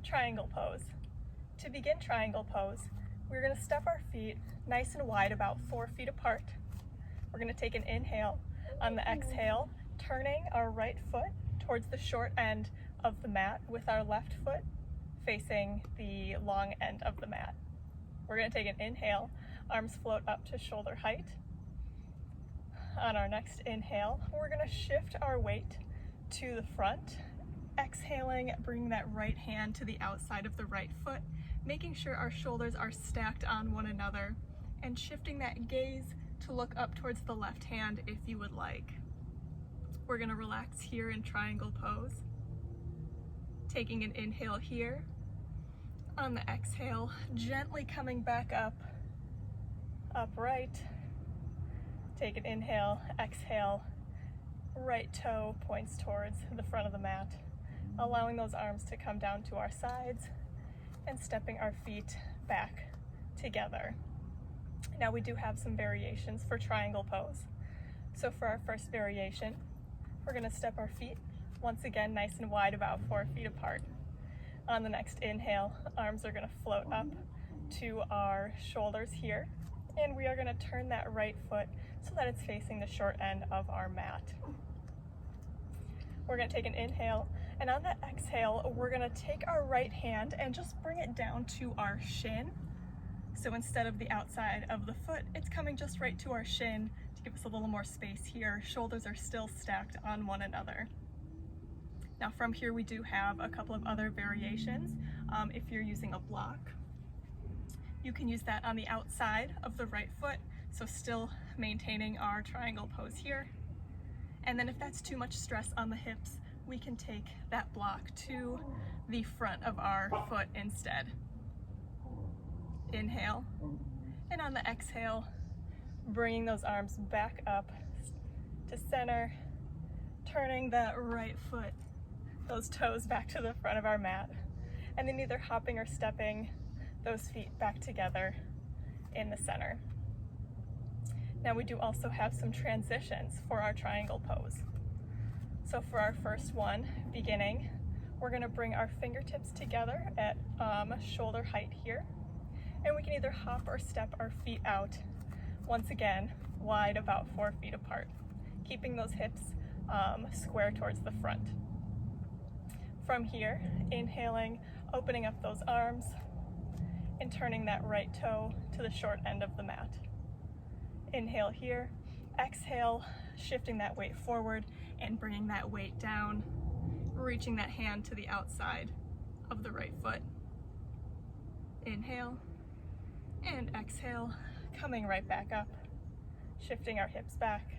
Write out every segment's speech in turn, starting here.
triangle pose. To begin triangle pose, we're going to step our feet nice and wide, about 4 feet apart. We're going to take an inhale. On the exhale, turning our right foot towards the short end of the mat with our left foot facing the long end of the mat. We're going to take an inhale, arms float up to shoulder height. On our next inhale, we're going to shift our weight to the front. Exhaling, bring that right hand to the outside of the right foot, making sure our shoulders are stacked on one another, and shifting that gaze to look up towards the left hand if you would like. We're going to relax here in triangle pose. Taking an inhale here. On the exhale, gently coming back up, upright. Take an inhale, exhale, right toe points towards the front of the mat, allowing those arms to come down to our sides and stepping our feet back together. Now we do have some variations for triangle pose. So for our first variation, we're going to step our feet once again nice and wide, about 4 feet apart. On the next inhale, arms are going to float up to our shoulders here, and we are going to turn that right foot so that it's facing the short end of our mat. We're going to take an inhale, and on that exhale, we're going to take our right hand and just bring it down to our shin. So instead of the outside of the foot, it's coming just right to our shin to give us a little more space here. Shoulders are still stacked on one another. Now from here, we do have a couple of other variations. If you're using a block, you can use that on the outside of the right foot, so still maintaining our triangle pose here. And then if that's too much stress on the hips, we can take that block to the front of our foot instead. Inhale, and on the exhale, bringing those arms back up to center, turning that right foot, those toes back to the front of our mat, and then either hopping or stepping those feet back together in the center. Now we do also have some transitions for our triangle pose. So for our first one, beginning, we're going to bring our fingertips together at shoulder height here, and we can either hop or step our feet out, once again, wide, about 4 feet apart, keeping those hips square towards the front. From here, inhaling, opening up those arms, and turning that right toe to the short end of the mat. Inhale here, exhale, shifting that weight forward and bringing that weight down, reaching that hand to the outside of the right foot. Inhale and exhale, coming right back up, shifting our hips back,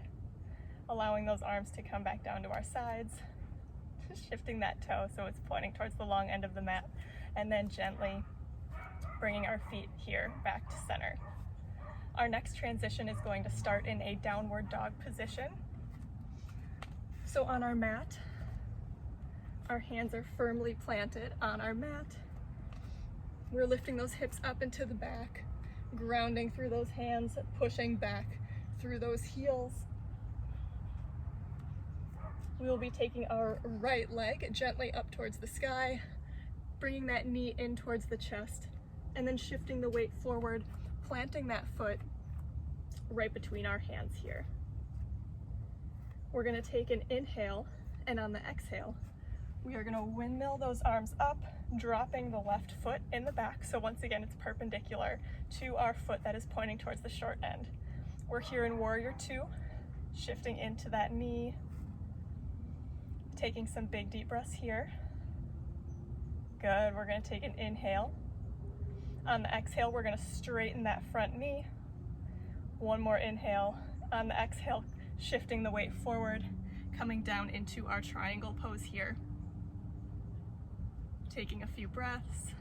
allowing those arms to come back down to our sides, shifting that toe so it's pointing towards the long end of the mat, and then gently bringing our feet here back to center. Our next transition is going to start in a downward dog position. So on our mat, our hands are firmly planted on our mat. We're lifting those hips up into the back, grounding through those hands, pushing back through those heels. We will be taking our right leg gently up towards the sky, bringing that knee in towards the chest, and then shifting the weight forward, planting that foot right between our hands here. We're going to take an inhale, and on the exhale, we are going to windmill those arms up, dropping the left foot in the back. So once again, it's perpendicular to our foot that is pointing towards the short end. We're here in Warrior Two, shifting into that knee, taking some big deep breaths here. Good, we're going to take an inhale. On the exhale, we're going to straighten that front knee. One more inhale. On the exhale, shifting the weight forward, coming down into our triangle pose here. Taking a few breaths.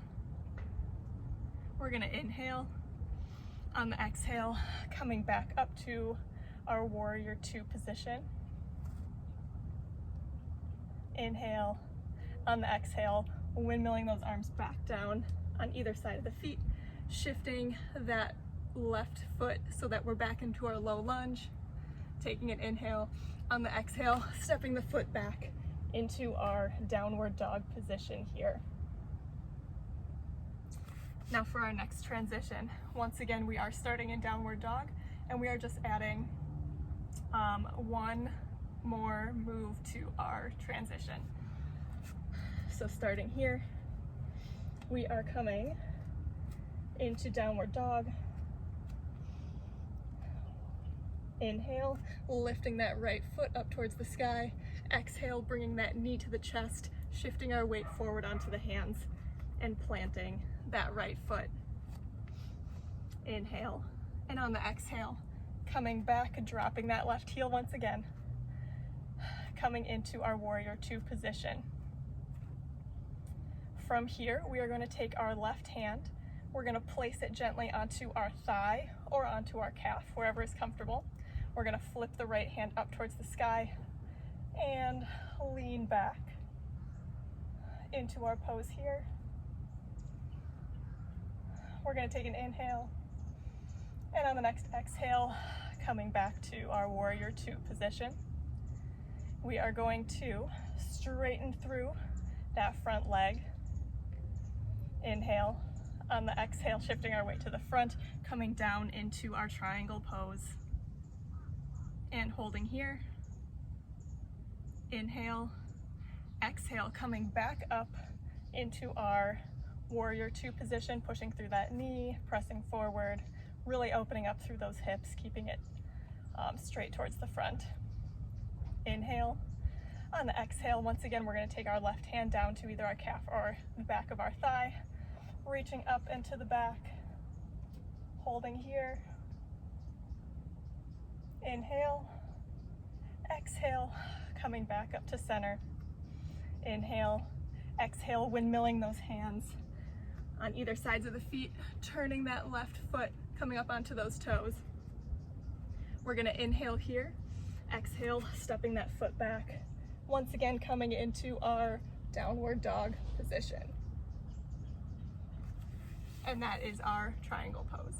We're going to inhale. On the exhale, coming back up to our Warrior Two position. Inhale. On the exhale, windmilling those arms back down on either side of the feet, shifting that left foot so that we're back into our low lunge. Taking an inhale. On the exhale, stepping the foot back into our downward dog position here. Now for our next transition, once again, we are starting in downward dog, and we are just adding one more move to our transition. So starting here, we are coming into downward dog. Inhale, lifting that right foot up towards the sky. Exhale, bringing that knee to the chest, shifting our weight forward onto the hands and planting that right foot. Inhale, and on the exhale, coming back, dropping that left heel once again, coming into our warrior two position. From here, we are going to take our left hand, we're going to place it gently onto our thigh or onto our calf, wherever is comfortable. We're going to flip the right hand up towards the sky and lean back into our pose here. We're going to take an inhale, and on the next exhale, coming back to our warrior two position. We are going to straighten through that front leg. Inhale, on the exhale, shifting our weight to the front, coming down into our triangle pose. And holding here. Inhale, exhale, coming back up into our warrior two position, pushing through that knee, pressing forward, really opening up through those hips, keeping it straight towards the front. Inhale. On the exhale, once again, we're going to take our left hand down to either our calf or the back of our thigh, reaching up into the back, holding here. Inhale, exhale, coming back up to center. Inhale, exhale, windmilling those hands on either sides of the feet, turning that left foot, coming up onto those toes. We're gonna inhale here, exhale, stepping that foot back. Once again, coming into our downward dog position. And that is our triangle pose.